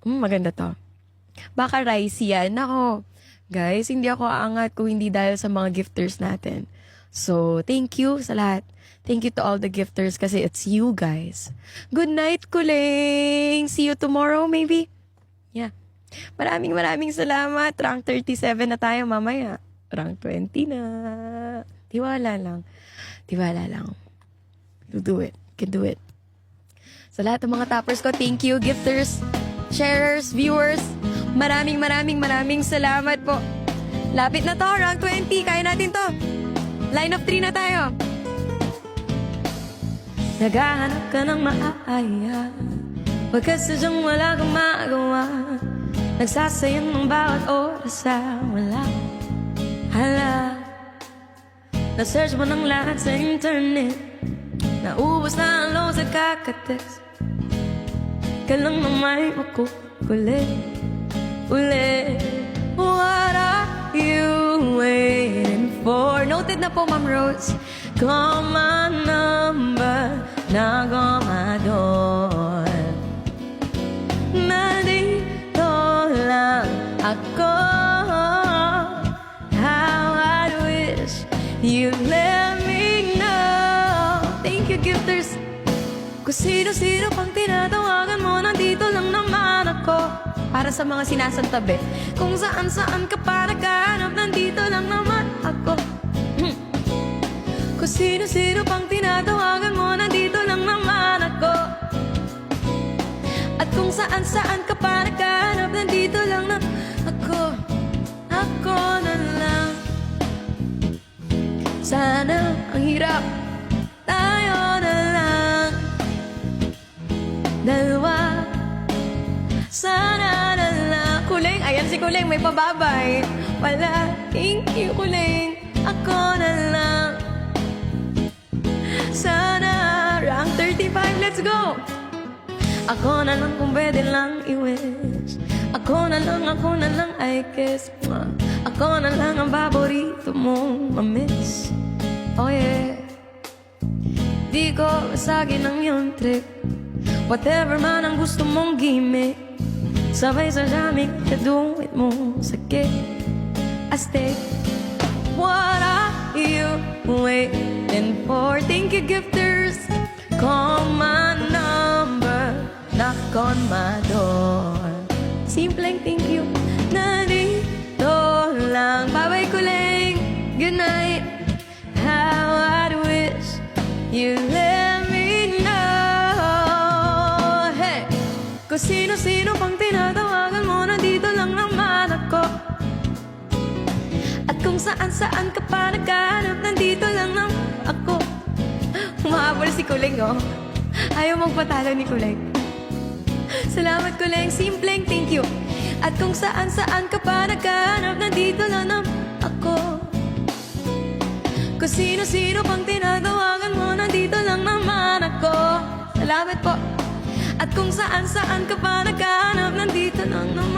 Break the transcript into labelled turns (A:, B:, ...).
A: Maganda to. Baka rice yan. Nako, guys, hindi ako aangat kung hindi dahil sa mga gifters natin. So, thank you sa lahat. Thank you to all the gifters kasi it's you guys. Good night, Kuling! See you tomorrow, maybe? Yeah. Maraming salamat. Rank 37 na tayo mamaya. Rank 20 na. Tiwala lang. Tiwala lang. You do it. You can do it. Sa lahat ng mga toppers ko, thank you, gifters, sharers, viewers. Maraming salamat po. Lapit na to, rank 20. Kaya natin to. Line of 3 na tayo. Naghahanap ka ng maaya, pagkasadyang wala kang magawa. Nagsasayang ng bawat oras sa wala. Hala, na-search mo ng lahat sa internet, naubos na ang load sa kakatext. Ka lang na may makukulit ulit. What are you waiting for? Noted na po, Ma'am Rose. Call my number, knock on my door. Nandito lang ako. How I wish you let me know. Thank you, gifters. Kung sino-sino pang tinatawagan mo, nandito lang naman ako. Para sa mga sinasantabi, kung saan-saan ka pa naghahanap, nandito lang naman ako. Kung sino-sino pang tinatawagan mo, nandito lang naman ako. At kung saan-saan ka pa naghahanap, nandito lang na ako. Ako na lang. Sana ang hirap, tayo na lang. Dalawa, sana na lang. Kuling, ayan si Kuling, may pababay. Wala, thank you, Kuling. Ako na lang. Sana, rank 35, let's go. Ako na lang kung pwede lang i-wish. Ako na lang, I guess. Ako na lang ang paborito mong ma-miss. Oh yeah. Di ko masagin ang iyong trip. Whatever man ang gusto mong gimmick, sabay sa daming kaduwit mo sakit. I stay. What are you waiting for? Thank you, gifters. Call my number, knock on my door. Simpleng thank you. Nandito lang. Bye-bye, Kuling. Good night. How I wish you let me know. Hey, kung sino-sino pang tinatawagan mo, nandito lang naman ako. At kung saan-saan ka pa naghahanap, nandito lang naman ako. Humahabol si Kuling, oh. Ayaw magpatalo ni Kuling. Salamat, Kuling. Simpleng thank you. At kung saan-saan ka pa naghahanap, nandito lang naman ako. Kung sino-sino pang tinatawagan mo, nandito lang naman ako. Salamat po. At kung saan-saan ka pa naghahanap, nandito lang naman